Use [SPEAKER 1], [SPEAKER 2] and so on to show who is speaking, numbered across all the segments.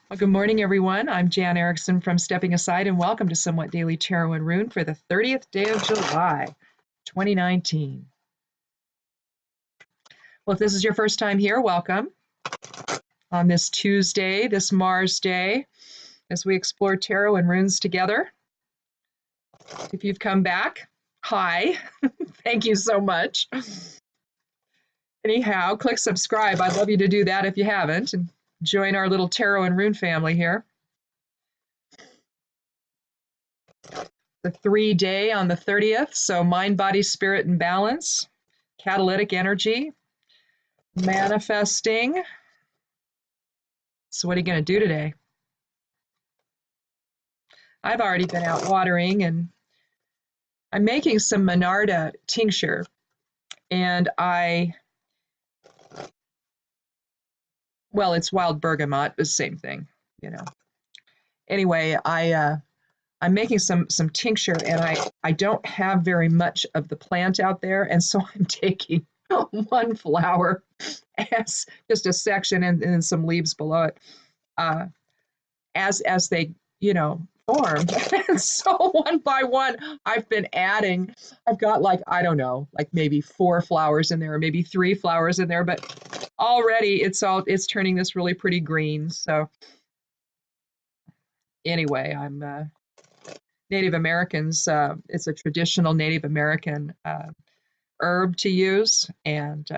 [SPEAKER 1] Well, good morning, everyone. I'm Jan Erickson from Stepping Aside, and welcome to Somewhat Daily Tarot and Rune for the 30th day of July, 2019. Well, if this is your first time here, welcome on this Tuesday, this Mars day, as we explore tarot and runes together. If you've come back, hi, thank you so much. Anyhow, click subscribe. I'd love you to do that if you haven't, and join our little tarot and rune family here. The 3-day on the 30th, so mind, body, spirit, and balance, catalytic energy, manifesting. So what are you going to do today? I've already been out watering, and I'm making some Monarda tincture, and well, it's wild bergamot, the same thing, you know. Anyway, I'm making some tincture, and I don't have very much of the plant out there, and so I'm taking one flower as just a section and some leaves below it, as they form. And so one by one, I've been adding. I've got, like, I don't know, like maybe 4 flowers in there, or maybe 3 flowers in there, but already it's turning this really pretty green. So anyway, I'm Native Americans. It's a traditional Native American herb to use, and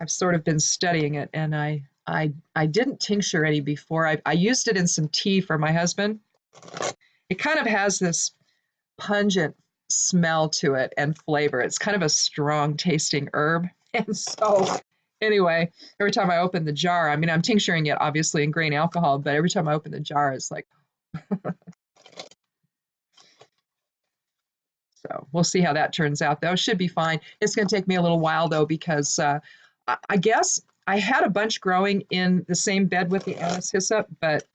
[SPEAKER 1] I've sort of been studying it, and I didn't tincture any before. I used it in some tea for my husband. It kind of has this pungent smell to it and flavor. It's kind of a strong tasting herb. And so anyway, every time I open the jar, I mean, I'm tincturing it obviously in grain alcohol, but every time I open the jar, it's like, so we'll see how that turns out, though. Should be fine. It's going to take me a little while, though, because I guess I had a bunch growing in the same bed with the anise hyssop, but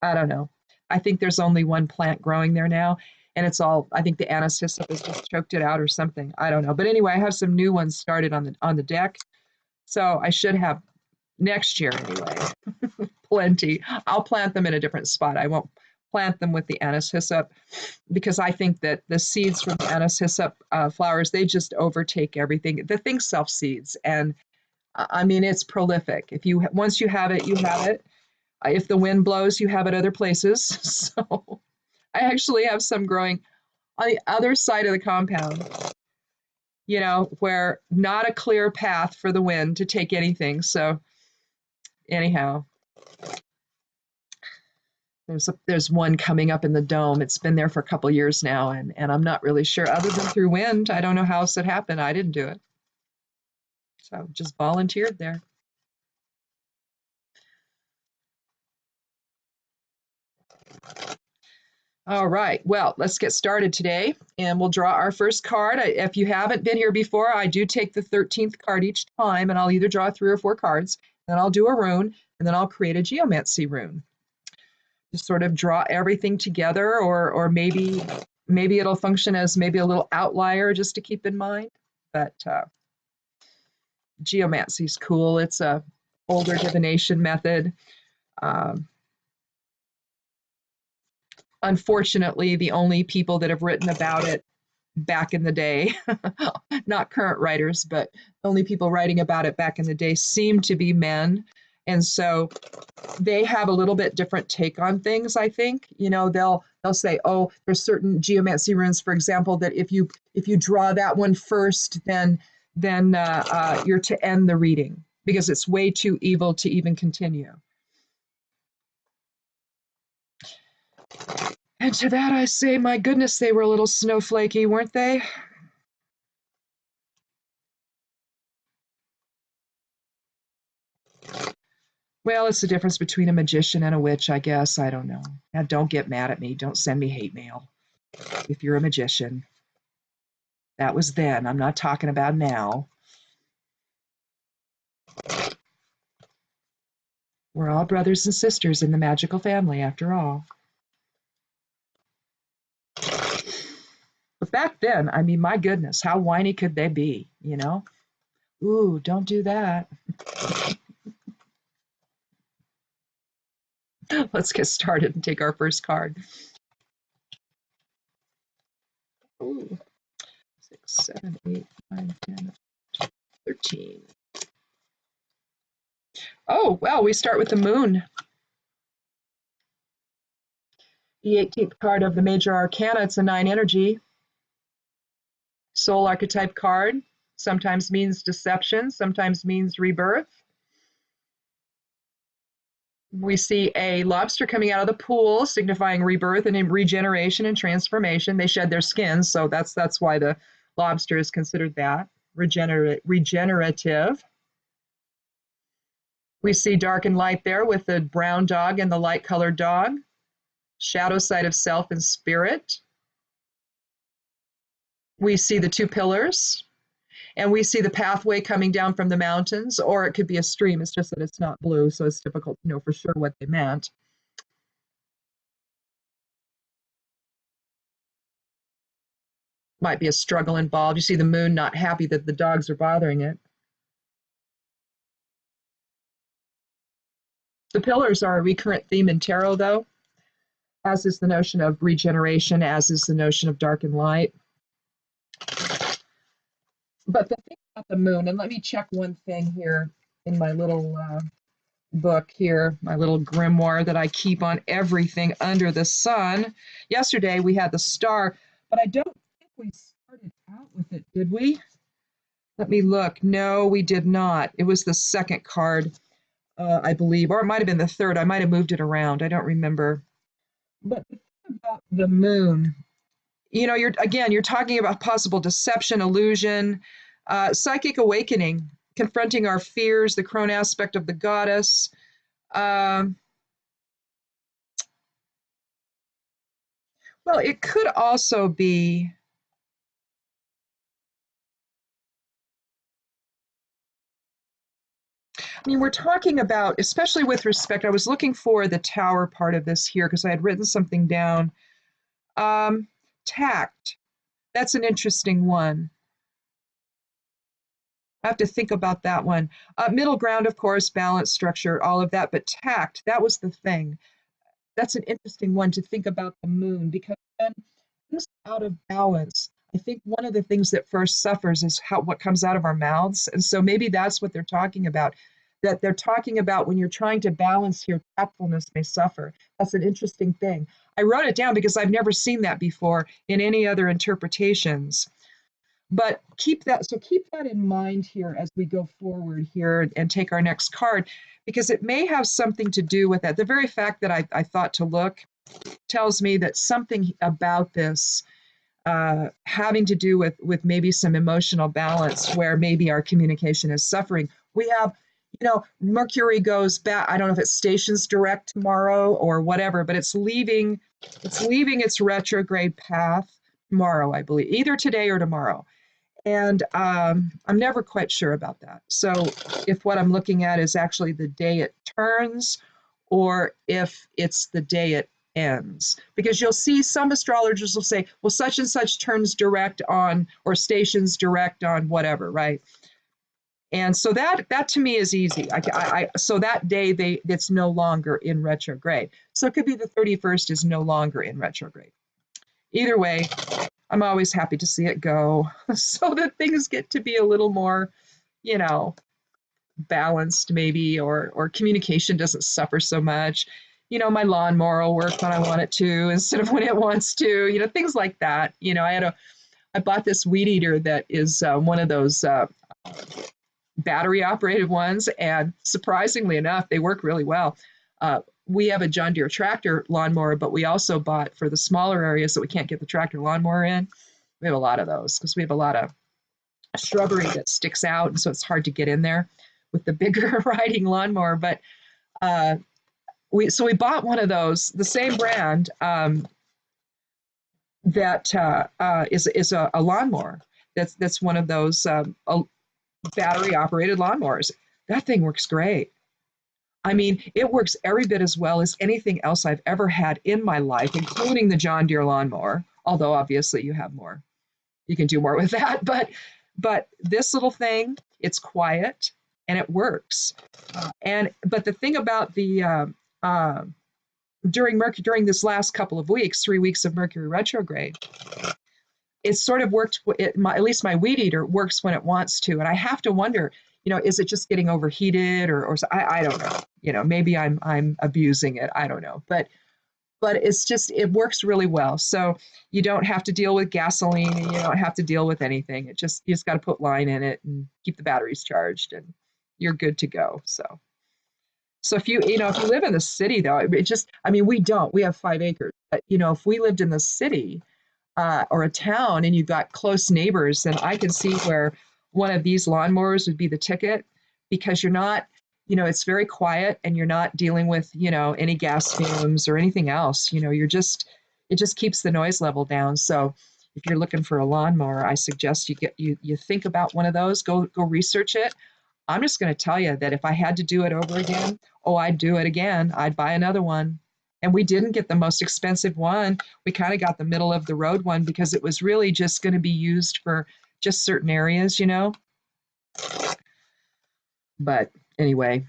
[SPEAKER 1] I don't know. I think there's only one plant growing there now, and it's all, I think the anise hyssop has just choked it out or something. I don't know. But anyway, I have some new ones started on the deck, so I should have next year anyway. Plenty. I'll plant them in a different spot. I won't plant them with the anise hyssop, because I think that the seeds from the anise hyssop flowers, they just overtake everything. The thing self-seeds, and I mean, it's prolific. Once you have it, you have it. If the wind blows, you have it other places. So I actually have some growing on the other side of the compound, where not a clear path for the wind to take anything. So anyhow, there's one coming up in the dome. It's been there for a couple of years now, and I'm not really sure, other than through wind. I don't know how else it happened. I didn't do it. So just volunteered there. All right, well, let's get started today, and we'll draw our first card. If you haven't been here before, I do take the 13th card each time, and I'll either draw 3 or 4 cards, then I'll do a rune, and then I'll create a geomancy rune. Just sort of draw everything together, or maybe it'll function as maybe a little outlier just to keep in mind. But geomancy is cool. It's a older divination method. Unfortunately, the only people that have written about it back in the day, not current writers, but the only people writing about it back in the day seem to be men. And so they have a little bit different take on things, I think. They'll say, oh, there's certain geomancy runes, for example, that if you draw that one first, then you're to end the reading because it's way too evil to even continue. And to that I say, my goodness, they were a little snowflakey, weren't they? Well, it's the difference between a magician and a witch, I guess. I don't know. Now, don't get mad at me. Don't send me hate mail if you're a magician. That was then. I'm not talking about now. We're all brothers and sisters in the magical family, after all. But back then, I mean, my goodness, how whiny could they be, Ooh, don't do that. Let's get started and take our first card. Ooh, 6, 7, 8, 9, 10, 13. Oh, well, we start with the moon. The 18th card of the major arcana. It's a 9 energy. Soul archetype card. Sometimes means deception, sometimes means rebirth. We see a lobster coming out of the pool, signifying rebirth and regeneration and transformation. They shed their skins, so that's why the lobster is considered that, regenerative. We see dark and light there with the brown dog and the light-colored dog. Shadow side of self and spirit. We see the 2 pillars, and we see the pathway coming down from the mountains, or it could be a stream. It's just that it's not blue, so it's difficult to know for sure what they meant. Might be a struggle involved. You see the moon not happy that the dogs are bothering it. The pillars are a recurrent theme in tarot, though, as is the notion of regeneration, as is the notion of dark and light. But the thing about the moon, and let me check one thing here in my little book here, my little grimoire that I keep on everything under the sun. Yesterday we had the star, but I don't think we started out with it, did we? Let me look. No, we did not. It was the second card, I believe, or it might have been the third. I might have moved it around. I don't remember. But the thing about the moon, you know, you're talking about possible deception, illusion, psychic awakening, confronting our fears, the crone aspect of the goddess. Well, it could also be, I mean, we're talking about, especially with respect, I was looking for the tower part of this here because I had written something down. Tact. That's an interesting one. I have to think about that one. Middle ground, of course, balance, structure, all of that, but tact, that was the thing. That's an interesting one to think about the moon, because when things are out of balance, I think one of the things that first suffers is what comes out of our mouths. And so maybe that's what they're talking about, that they're talking about when you're trying to balance here, tactfulness may suffer. That's an interesting thing. I wrote it down because I've never seen that before in any other interpretations. But keep that in mind here as we go forward here and take our next card, because it may have something to do with that. The very fact that I thought to look tells me that something about this having to do with maybe some emotional balance where maybe our communication is suffering. We have, Mercury goes back. I don't know if it stations direct tomorrow or whatever, but it's leaving its retrograde path tomorrow, I believe, either today or tomorrow. And I'm never quite sure about that. So if what I'm looking at is actually the day it turns, or if it's the day it ends. Because you'll see some astrologers will say, well, such and such turns direct on, or stations direct on whatever, right? And so that to me is easy. So that day it's no longer in retrograde. So it could be the 31st is no longer in retrograde. Either way, I'm always happy to see it go so that things get to be a little more, balanced maybe, or communication doesn't suffer so much. My lawnmower will work when I want it to instead of when it wants to, things like that. I bought this weed eater that is one of those battery operated ones, and surprisingly enough, they work really well. We have a John Deere tractor lawnmower, but we also bought for the smaller areas that we can't get the tractor lawnmower in. We have a lot of those because we have a lot of shrubbery that sticks out, and so it's hard to get in there with the bigger riding lawnmower. But we bought one of those, the same brand that is a lawnmower. That's one of those battery operated lawnmowers. That thing works great. I mean, it works every bit as well as anything else I've ever had in my life, including the John Deere lawnmower. Although obviously you have more, you can do more with that. But this little thing, it's quiet and it works. But the thing about the during this last couple of weeks, 3 weeks of Mercury retrograde, it's sort of worked. At least my weed eater works when it wants to, and I have to wonder, is it just getting overheated, or I don't know. Maybe I'm abusing it. I don't know, but it works really well. So you don't have to deal with gasoline, and you don't have to deal with anything. You just got to put line in it and keep the batteries charged, and you're good to go. So if you live in the city, though, we have 5 acres, but if we lived in the city, or a town, and you've got close neighbors, then I can see where one of these lawnmowers would be the ticket, because you're not, it's very quiet, and you're not dealing with, any gas fumes or anything else. It just keeps the noise level down. So if you're looking for a lawnmower, I suggest you think about one of those, go research it. I'm just going to tell you that if I had to do it over again, I'd do it again. I'd buy another one. And we didn't get the most expensive one. We kind of got the middle of the road one, because it was really just going to be used for just certain areas. But anyway,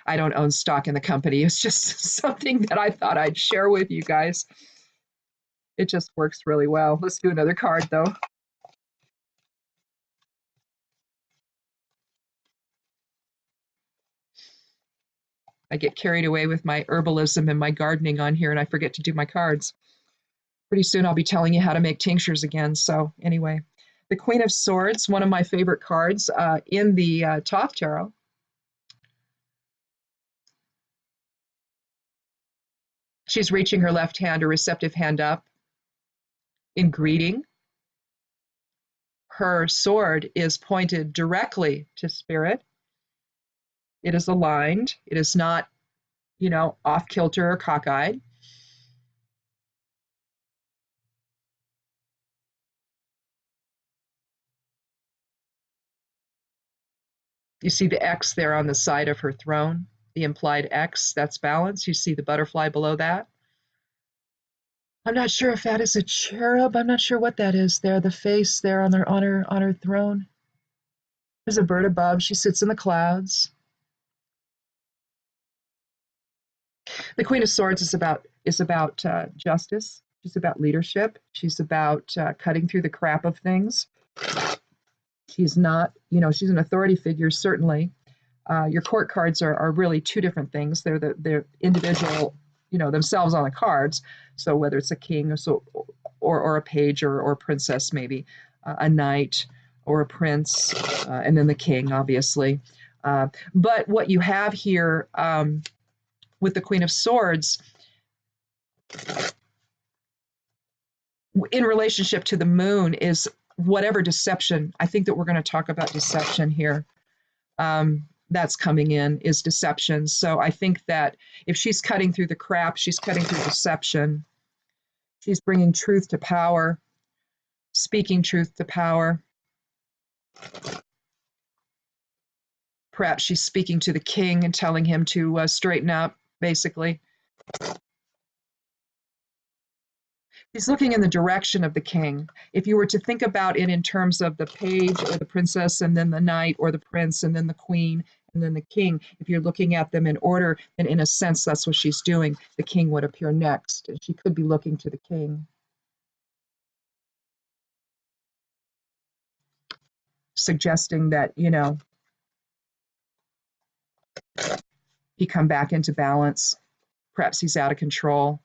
[SPEAKER 1] I don't own stock in the company. It's just something that I thought I'd share with you guys. It just works really well. Let's do another card, though. I get carried away with my herbalism and my gardening on here, and I forget to do my cards. Pretty soon I'll be telling you how to make tinctures again. So anyway, the Queen of Swords, one of my favorite cards in the Thoth Tarot. She's reaching her left hand, her receptive hand up, in greeting. Her sword is pointed directly to Spirit. It is aligned. It is not, off kilter or cockeyed. You see the X there on the side of her throne, the implied X, that's balance. You see the butterfly below that. I'm not sure if that is a cherub. I'm not sure what that is there, the face there on her throne. There's a bird above. She sits in the clouds. The Queen of Swords is about justice. She's about leadership. She's about cutting through the crap of things. She's not, she's an authority figure, certainly. Your court cards are really two different things. They're individual, themselves on the cards. So whether it's a king or a page or a princess, maybe a knight or a prince, and then the king, obviously. But what you have here with the Queen of Swords, in relationship to the moon, is whatever deception. I think that we're going to talk about deception here. That's coming in, is deception. So I think that if she's cutting through the crap, she's cutting through deception. She's bringing truth to power, speaking truth to power. Perhaps she's speaking to the king and telling him to straighten up, basically. She's looking in the direction of the king. If you were to think about it in terms of the page or the princess, and then the knight, or the prince, and then the queen, and then the king, if you're looking at them in order, then in a sense, that's what she's doing. The king would appear next, and she could be looking to the king, suggesting that, he come back into balance. Perhaps he's out of control.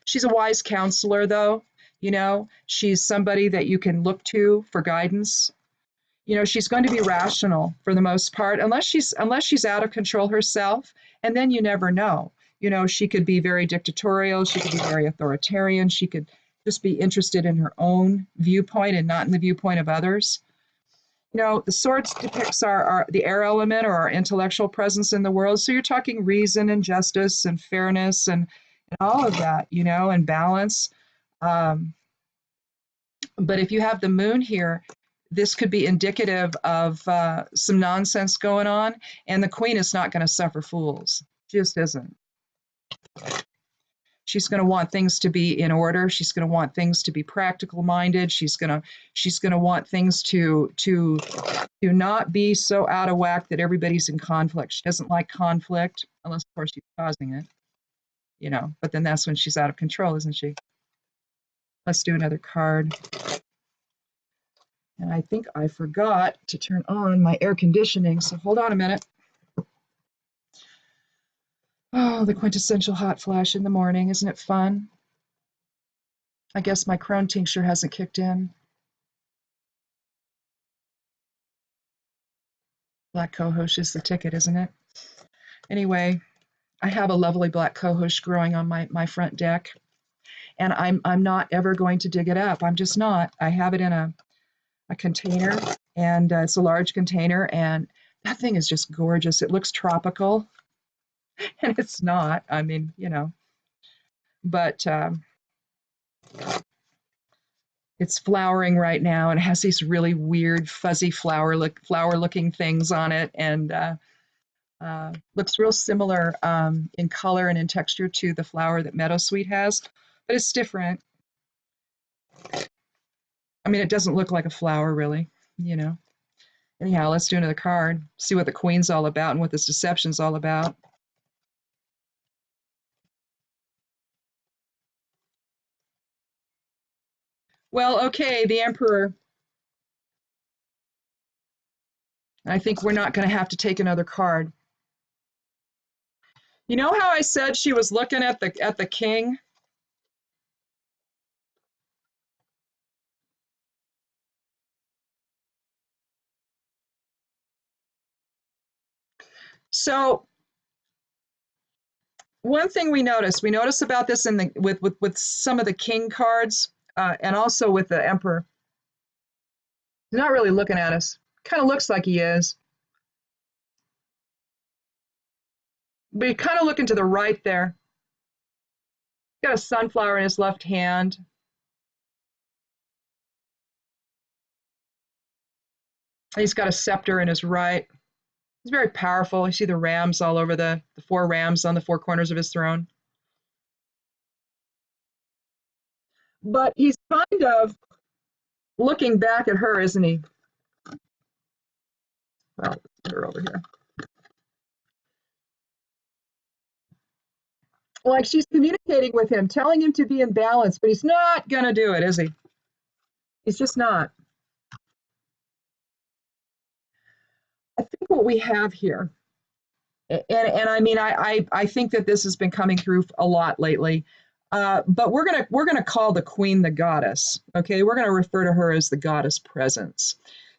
[SPEAKER 1] She's a wise counselor, though. She's somebody that you can look to for guidance. She's going to be rational for the most part, unless she's out of control herself, and then you never know. She could be very dictatorial. She could be very authoritarian. She could just be interested in her own viewpoint and not in the viewpoint of others. The swords depicts the air element, or our intellectual presence in the world. So you're talking reason and justice and fairness and all of that, and balance. But if you have the moon here, this could be indicative of some nonsense going on, and the queen is not going to suffer fools. She just isn't. She's going to want things to be in order. She's going to want things to be practical minded. She's going to want things to not be so out of whack that everybody's in conflict. She doesn't like conflict, unless of course she's causing it, you know, but then that's when she's out of control, isn't she? Let's do another card. And I think I forgot to turn on my air conditioning, so hold on a minute. Oh, the quintessential hot flash in the morning. Isn't it fun? I guess my Crohn tincture hasn't kicked in. Black cohosh is the ticket, isn't it? Anyway, I have a lovely black cohosh growing on my front deck, and I'm not ever going to dig it up. I'm just not. I have it in a container, and it's a large container, and that thing is just gorgeous. It looks tropical, and it's not. I mean, you know, but it's flowering right now, and it has these really weird fuzzy flower looking things on it, and looks real similar in color and in texture to the flower that Meadowsweet has, but it's different. I mean, it doesn't look like a flower really, you know. Anyhow, let's do another card, see what the Queen's all about and what this deception's all about. Well, okay, the Emperor. I think we're not going to have to take another card. You know how I said she was looking at the King? So one thing we notice about this in the with some of the King cards, and also with the Emperor. He's not really looking at us. Kind of looks like he is. But he's kind of looking to the right there. He's got a sunflower in his left hand. He's got a scepter in his right. He's very powerful. You see the rams all over the 4 rams on the 4 corners of his throne. But he's kind of looking back at her, isn't he? Well, let's put her over here. Like she's communicating with him, telling him to be in balance, but he's not going to do it, is he? He's just not. I think what we have here, and I mean, I think that this has been coming through a lot lately, but we're gonna call the Queen the goddess. Okay, we're gonna refer to her as the goddess presence.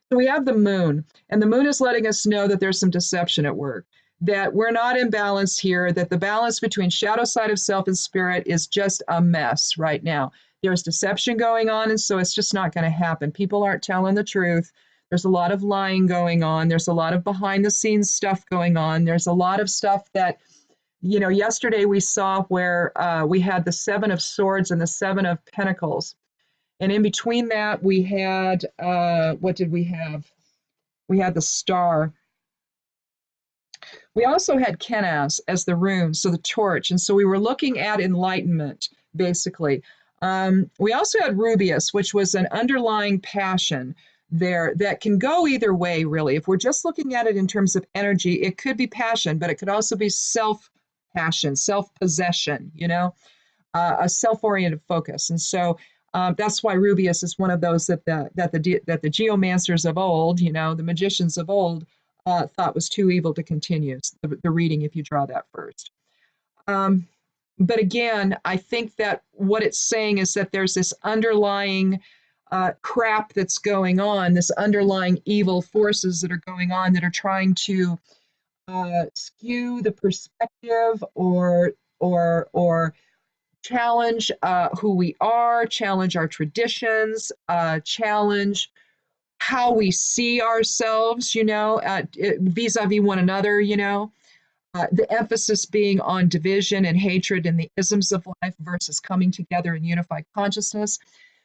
[SPEAKER 1] So we have the moon, and the moon is letting us know that there's some deception at work, that we're not in balance here, that the balance between shadow side of self and spirit is just a mess right now. There's deception going on, and so it's just not going to happen. People aren't telling the truth. There's a lot of lying going on. There's a lot of behind the scenes stuff going on. There's a lot of stuff that, you know, yesterday we saw where we had the 7 of Swords and the 7 of Pentacles. And in between that, we had, what did we have? We had the Star. We also had Kenaz as the rune, so the torch. And so we were looking at enlightenment, basically. We also had Rubius, which was an underlying passion there that can go either way, really. If we're just looking at it in terms of energy, it could be passion, but it could also be self-passion, self-possession, you know, a self-oriented focus. And so that's why Rubius is one of those that the geomancers of old, you know, the magicians of old, thought was too evil to continue the reading if you draw that first. But again, I think that what it's saying is that there's this underlying crap that's going on, this underlying evil forces that are going on that are trying to skew the perspective or challenge who we are, challenge our traditions, challenge how we see ourselves, you know, vis-a-vis one another, you know, the emphasis being on division and hatred and the isms of life versus coming together in unified consciousness.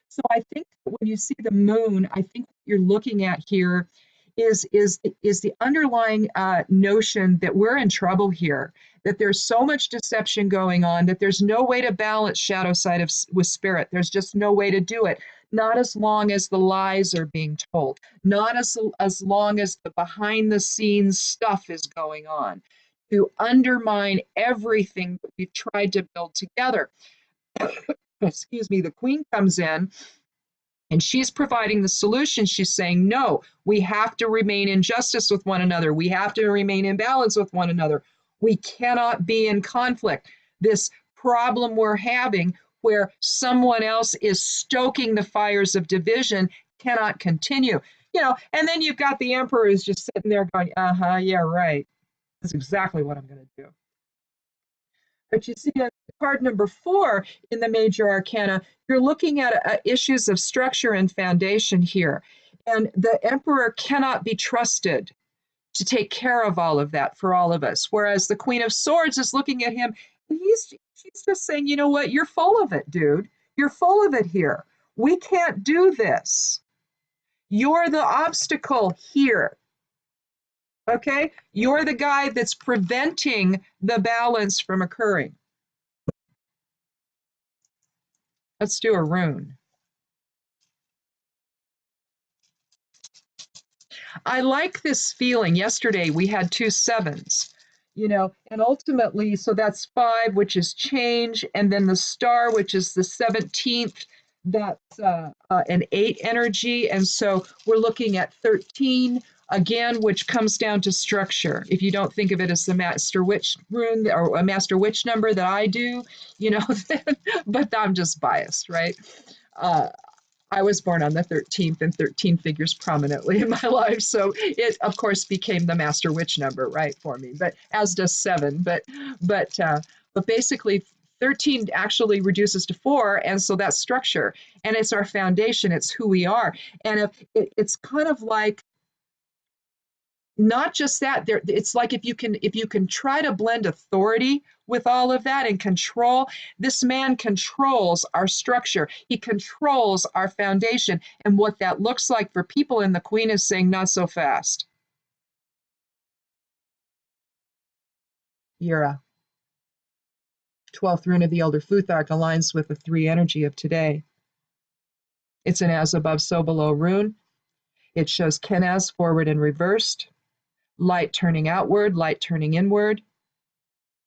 [SPEAKER 1] So I think when you see the moon, I think what you're looking at here is the underlying notion that we're in trouble here, that there's so much deception going on that there's no way to balance shadow side with spirit. There's just no way to do it. Not as long as the lies are being told, not as long as the behind the scenes stuff is going on to undermine everything that we've tried to build together. Excuse me, the queen comes in and she's providing the solution. She's saying, no, we have to remain in justice with one another. We have to remain in balance with one another. We cannot be in conflict. This problem we're having where someone else is stoking the fires of division cannot continue. You know, and then you've got the emperor who's just sitting there going, uh-huh, yeah, right. That's exactly what I'm going to do. But you see, card number 4 in the major arcana, you're looking at issues of structure and foundation here. And the emperor cannot be trusted to take care of all of that for all of us. Whereas the Queen of Swords is looking at him and she's just saying, you know what, you're full of it, dude. You're full of it here. We can't do this. You're the obstacle here. Okay? You're the guy that's preventing the balance from occurring. Let's do a rune. I like this feeling. Yesterday we had 2 7s, you know, and ultimately, so that's 5, which is change, and then the star, which is the 17th, that's an 8 energy, and so we're looking at 13 again, which comes down to structure. If you don't think of it as the master witch rune or a master witch number that I do, you know, but I'm just biased, right? I was born on the 13th, and 13 figures prominently in my life. So it, of course, became the master witch number, right, for me. But as does 7. But basically, 13 actually reduces to 4, and so that's structure, and it's our foundation. It's who we are, and if it's kind of like not just that. It's like if you can try to blend authority with all of that and control, this man controls our structure. He controls our foundation. And what that looks like for people, and the queen is saying, not so fast. Yura. 12th rune of the Elder Futhark aligns with the 3 energy of today. It's an as above, so below rune. It shows Kenaz forward and reversed, light turning outward, light turning inward,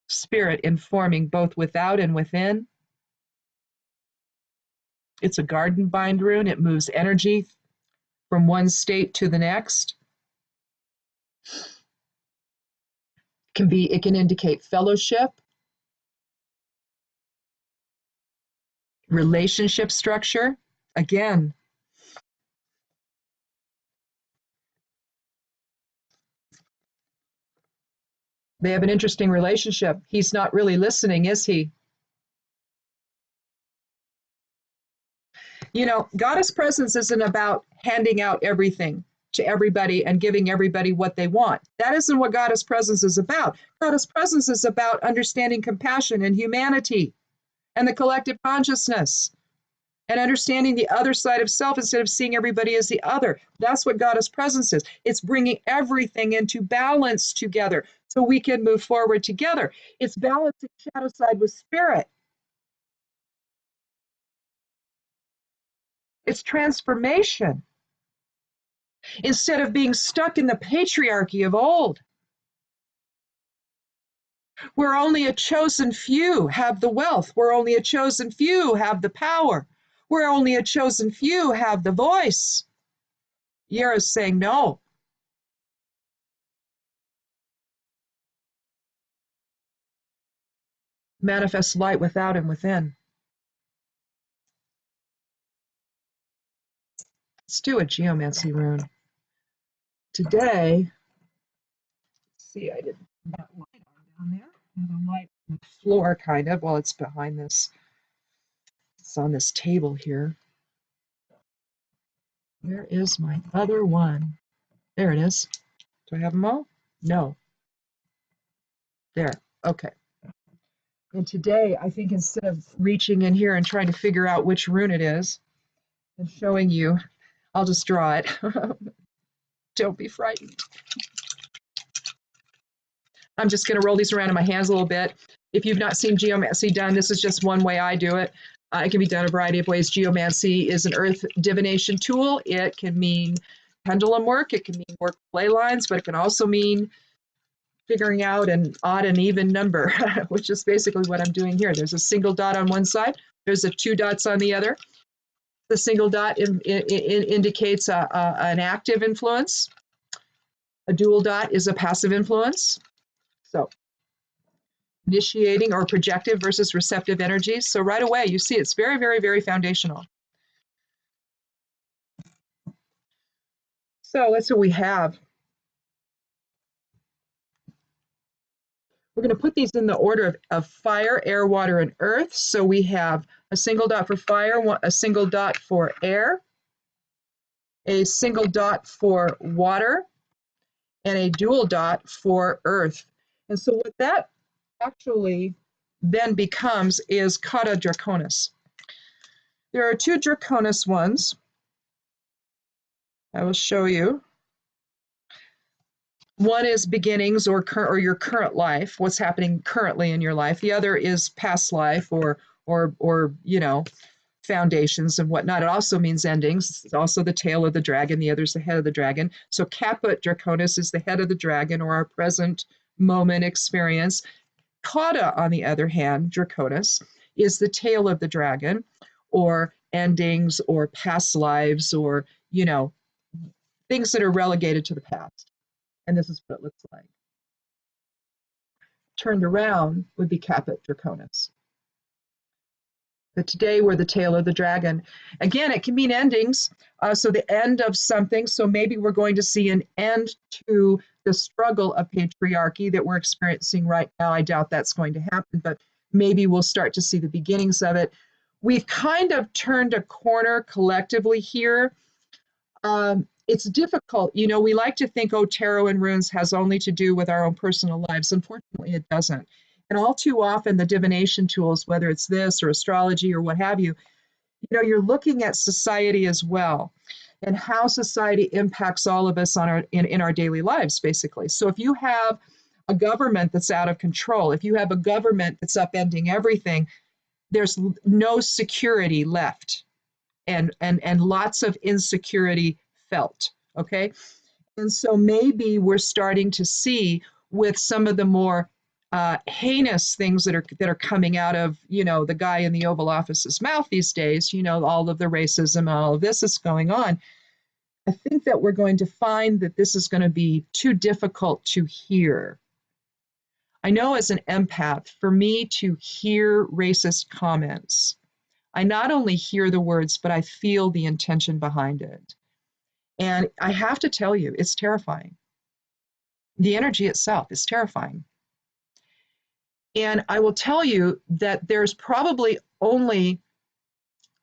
[SPEAKER 1] spirit informing both without and within. It's a garden bind rune. It moves energy from one state to the next. It can indicate fellowship, relationship structure. Again, they have an interesting relationship. He's not really listening, is he? You know, goddess presence isn't about handing out everything to everybody and giving everybody what they want. That isn't what goddess presence is about. Goddess presence is about understanding compassion and humanity and the collective consciousness and understanding the other side of self instead of seeing everybody as the other. That's what goddess presence is. It's bringing everything into balance together so we can move forward together. It's balancing shadow side with spirit. It's transformation. Instead of being stuck in the patriarchy of old, where only a chosen few have the wealth, where only a chosen few have the power, where only a chosen few have the voice. Yera's saying no. Manifest light without and within. Let's do a geomancy rune. Today, see, I didn't put that light on down there. The light on the floor, kind of. Well, it's behind this. It's on this table here. Where is my other one? There it is. Do I have them all? No. There. Okay. And today, I think instead of reaching in here and trying to figure out which rune it is and showing you, I'll just draw it. Don't be frightened. I'm just going to roll these around in my hands a little bit. If you've not seen geomancy done, this is just one way I do it. It can be done a variety of ways. Geomancy is an earth divination tool. It can mean pendulum work. It can mean work ley lines, but it can also mean figuring out an odd and even number, which is basically what I'm doing here. There's a single dot on one side. There's a 2 dots on the other. The single dot indicates an active influence. A dual dot is a passive influence. So initiating or projective versus receptive energies. So right away, you see it's very, very, very foundational. So that's what we have. We're going to put these in the order of fire, air, water, and earth. So we have a single dot for fire, a single dot for air, a single dot for water, and a dual dot for earth. And so what that actually then becomes is kata draconis. There are 2 draconis ones. I will show you. One is beginnings or your current life, what's happening currently in your life. The other is past life or you know, foundations and whatnot. It also means endings. It's also the tail of the dragon. The other is the head of the dragon. So caput draconis is the head of the dragon or our present moment experience. Kata, on the other hand, draconis, is the tail of the dragon or endings or past lives or, you know, things that are relegated to the past. And this is what it looks like. Turned around would be caput draconis. But today we're the tail of the dragon. Again, it can mean endings. So the end of something. So maybe we're going to see an end to the struggle of patriarchy that we're experiencing right now. I doubt that's going to happen, but maybe we'll start to see the beginnings of it. We've kind of turned a corner collectively here. It's difficult. You know, we like to think, oh, tarot and runes has only to do with our own personal lives. Unfortunately, it doesn't. And all too often, the divination tools, whether it's this or astrology or what have you, you know, you're looking at society as well and how society impacts all of us on in our daily lives, basically. So if you have a government that's out of control, if you have a government that's upending everything, there's no security left and lots of insecurity felt, okay? And so maybe we're starting to see with some of the more heinous things that are coming out of, you know, the guy in the Oval Office's mouth these days, you know, all of the racism and all of this is going on. I think that we're going to find that this is going to be too difficult to hear. I know as an empath, for me to hear racist comments, I not only hear the words, but I feel the intention behind it. And I have to tell you, it's terrifying. The energy itself is terrifying. And I will tell you that there's probably only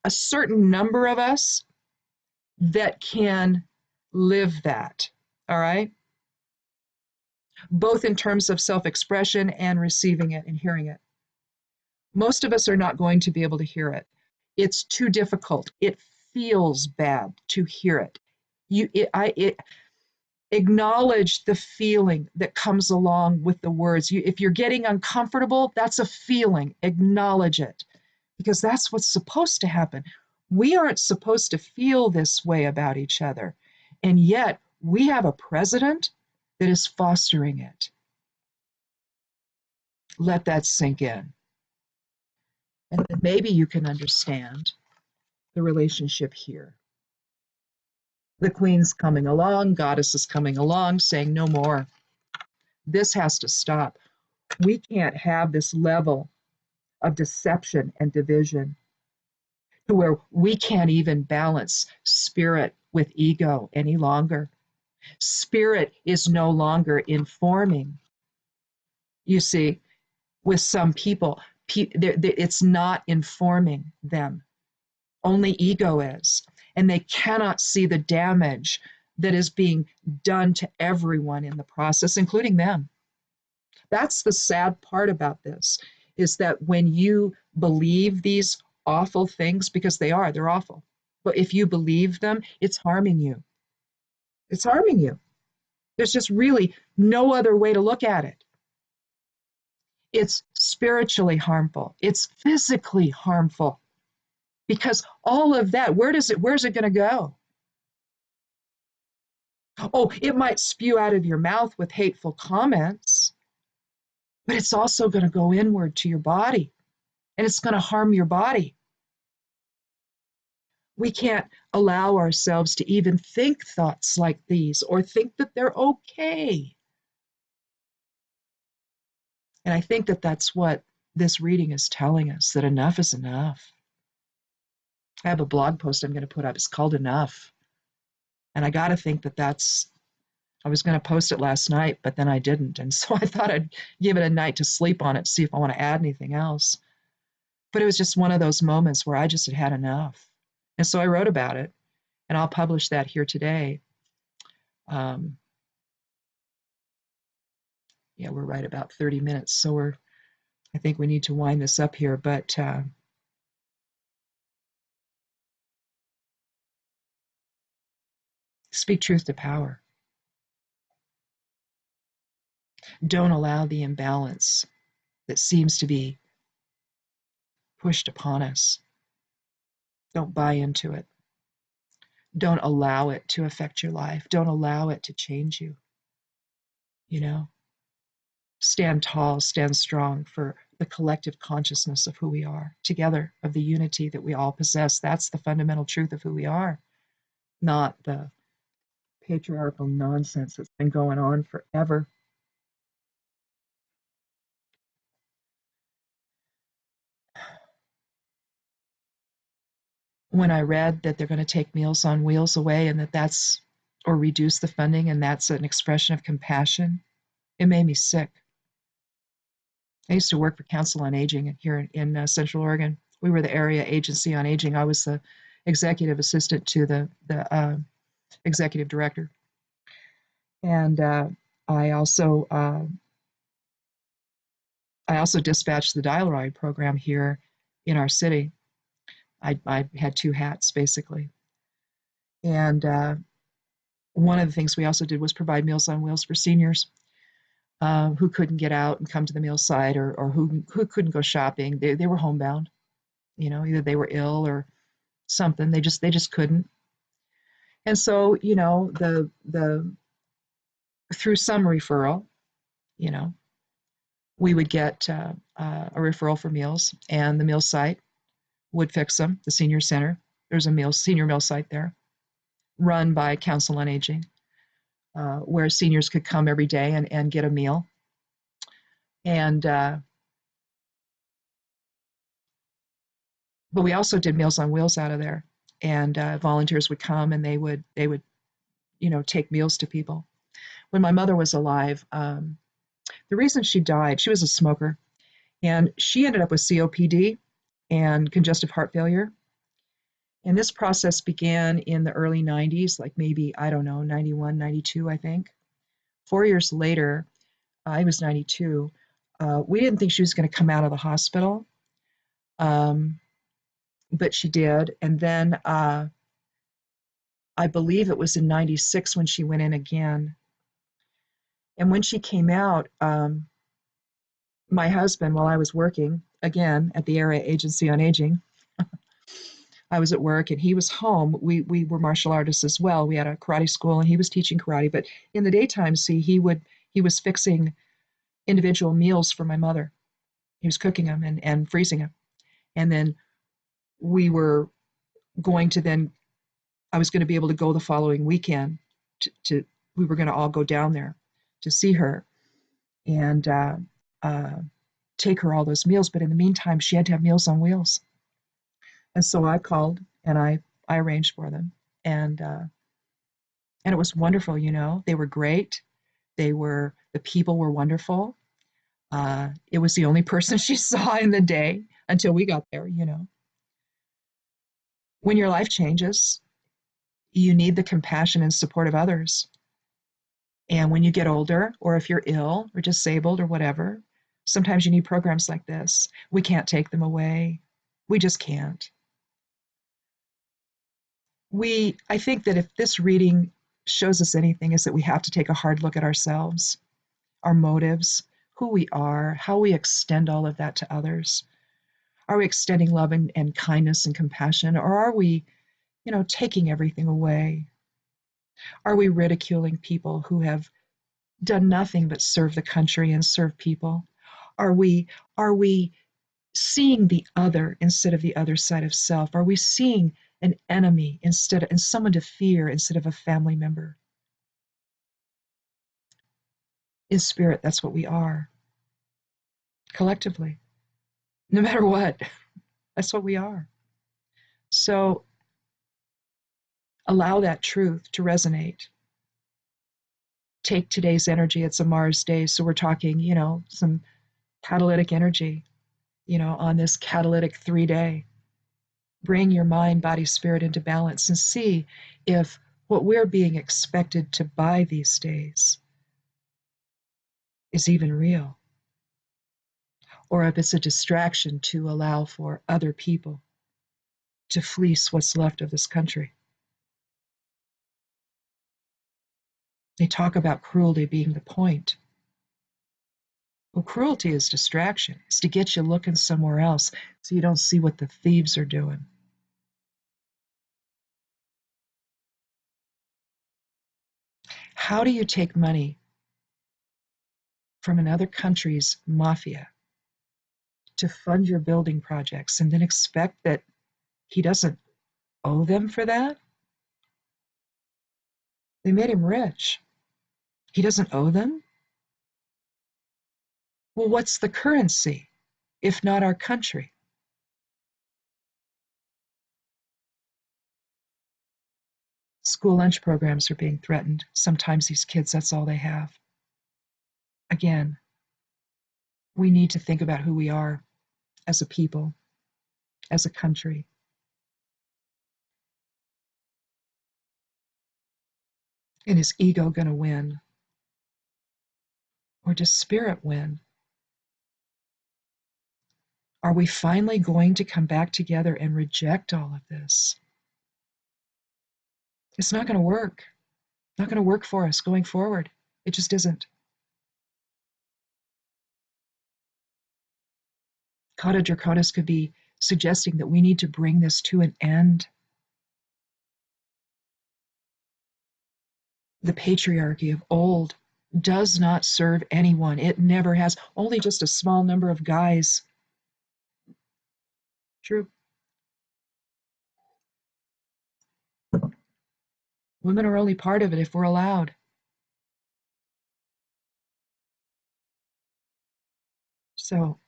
[SPEAKER 1] a certain number of us that can live that, all right? Both in terms of self-expression and receiving it and hearing it. Most of us are not going to be able to hear it. It's too difficult. It feels bad to hear it. Acknowledge the feeling that comes along with the words. If you're getting uncomfortable, that's a feeling. Acknowledge it, because that's what's supposed to happen. We aren't supposed to feel this way about each other, and yet we have a president that is fostering it. Let that sink in. And then maybe you can understand the relationship here. The queen's coming along, goddess is coming along, saying no more. This has to stop. We can't have this level of deception and division to where we can't even balance spirit with ego any longer. Spirit is no longer informing. You see, with some people, it's not informing them. Only ego is. And they cannot see the damage that is being done to everyone in the process, including them. That's the sad part about this, is that when you believe these awful things, because they're awful, but if you believe them, it's harming you. It's harming you. There's just really no other way to look at it. It's spiritually harmful. It's physically harmful because all of that, where's it going to go? Oh, it might spew out of your mouth with hateful comments, but it's also going to go inward to your body and it's going to harm your body. We can't allow ourselves to even think thoughts like these or think that they're okay. And I think that that's what this reading is telling us, that enough is enough. I have a blog post I'm going to put up. It's called Enough. And I got to think that I was going to post it last night, but then I didn't. And so I thought I'd give it a night to sleep on it, see if I want to add anything else. But it was just one of those moments where I just had enough. And so I wrote about it, and I'll publish that here today. Yeah, we're right about 30 minutes. So I think we need to wind this up here, but speak truth to power. Don't allow the imbalance that seems to be pushed upon us. Don't buy into it. Don't allow it to affect your life. Don't allow it to change you. You know, stand tall, stand strong for the collective consciousness of who we are together, of the unity that we all possess. That's the fundamental truth of who we are, not the patriarchal nonsense that's been going on forever. When I read that they're going to take Meals on Wheels away and that's, or reduce the funding, and that's an expression of compassion, it made me sick. I used to work for Council on Aging here in Central Oregon. We were the area agency on aging. I was the executive assistant to the executive director. And I also dispatched the dial-a-ride program here in our city. I had two hats, basically. And one of the things we also did was provide Meals on Wheels for seniors who couldn't get out and come to the meal site, or who couldn't go shopping. They were homebound. You know, either they were ill or something. They just couldn't. And so, you know, the through some referral, you know, we would get a referral for meals, and the meal site would fix them. The senior center, there's a senior meal site there, run by Council on Aging, where seniors could come every day and get a meal. And but we also did Meals on Wheels out of there, and volunteers would come and they would you know, take meals to people. When my mother was alive, the reason she died, she was a smoker, and she ended up with COPD and congestive heart failure. And this process began in the early 90s, like maybe, I don't know, 91, 92, I think. 4 years later, I was 92. We didn't think she was going to come out of the hospital, but she did. And then I believe it was in 96 when she went in again. And when she came out, my husband, while I was working, again, at the Area Agency on Aging, I was at work and he was home. We were martial artists as well. We had a karate school and he was teaching karate. But in the daytime, see, he was fixing individual meals for my mother. He was cooking them and freezing them. And then we were going to then, I was going to be able to go the following weekend we were going to all go down there to see her and take her all those meals. But in the meantime, she had to have Meals on Wheels. And so I called and I arranged for them. And it was wonderful, you know. They were great. The people were wonderful. It was the only person she saw in the day until we got there, you know. When your life changes, you need the compassion and support of others. And when you get older, or if you're ill or disabled or whatever, sometimes you need programs like this. We can't take them away. We just can't. I think that if this reading shows us anything, is that we have to take a hard look at ourselves, our motives, who we are, how we extend all of that to others. Are we extending love and kindness and compassion, or are we, taking everything away? Are we ridiculing people who have done nothing but serve the country and serve people? Are we seeing the other instead of the other side of self? Are we seeing an enemy and someone to fear instead of a family member? In spirit, that's what we are. Collectively. No matter what, that's what we are. So allow that truth to resonate. Take today's energy. It's a Mars day, so we're talking, some catalytic energy, on this catalytic 3-day. Bring your mind, body, spirit into balance and see if what we're being expected to buy these days is even real, or if it's a distraction to allow for other people to fleece what's left of this country. They talk about cruelty being the point. Well, cruelty is distraction. It's to get you looking somewhere else so you don't see what the thieves are doing. How do you take money from another country's mafia to fund your building projects and then expect that he doesn't owe them for that? They made him rich. He doesn't owe them? Well, what's the currency if not our country? School lunch programs are being threatened. Sometimes these kids, that's all they have. Again, we need to think about who we are as a people, as a country. And is ego going to win? Or does spirit win? Are we finally going to come back together and reject all of this? It's not going to work. Not going to work for us going forward. It just isn't. Kata Draconis could be suggesting that we need to bring this to an end. The patriarchy of old does not serve anyone. It never has. Only just a small number of guys. True. Women are only part of it if we're allowed. So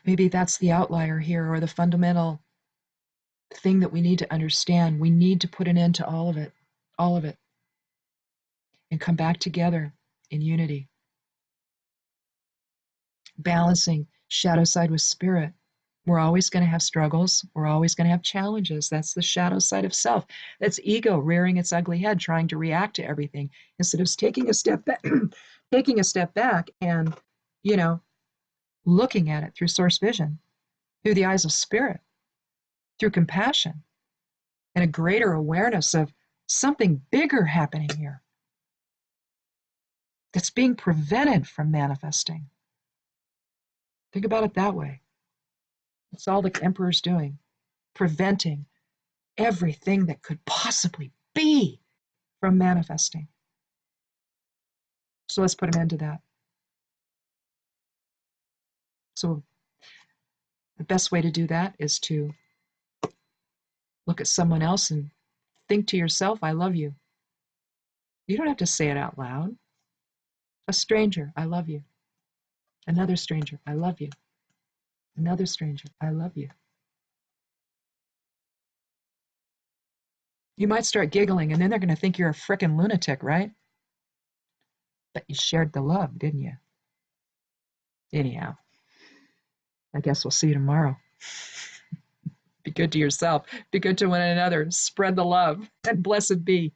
[SPEAKER 1] maybe that's the outlier here, or the fundamental thing that we need to understand. We need to put an end to all of it, and come back together in unity. Balancing shadow side with spirit. We're always going to have struggles. We're always going to have challenges. That's the shadow side of self. That's ego rearing its ugly head, trying to react to everything instead of taking a step back, taking a step back and, looking at it through source vision, through the eyes of spirit, through compassion, and a greater awareness of something bigger happening here that's being prevented from manifesting. Think about it that way. That's all the emperor's doing, preventing everything that could possibly be from manifesting. So let's put an end to that. So the best way to do that is to look at someone else and think to yourself, I love you. You don't have to say it out loud. A stranger, I love you. Another stranger, I love you. Another stranger, I love you. You might start giggling, and then they're going to think you're a frickin' lunatic, right? But you shared the love, didn't you? Anyhow, I guess we'll see you tomorrow. Be good to yourself. Be good to one another. Spread the love, and blessed be.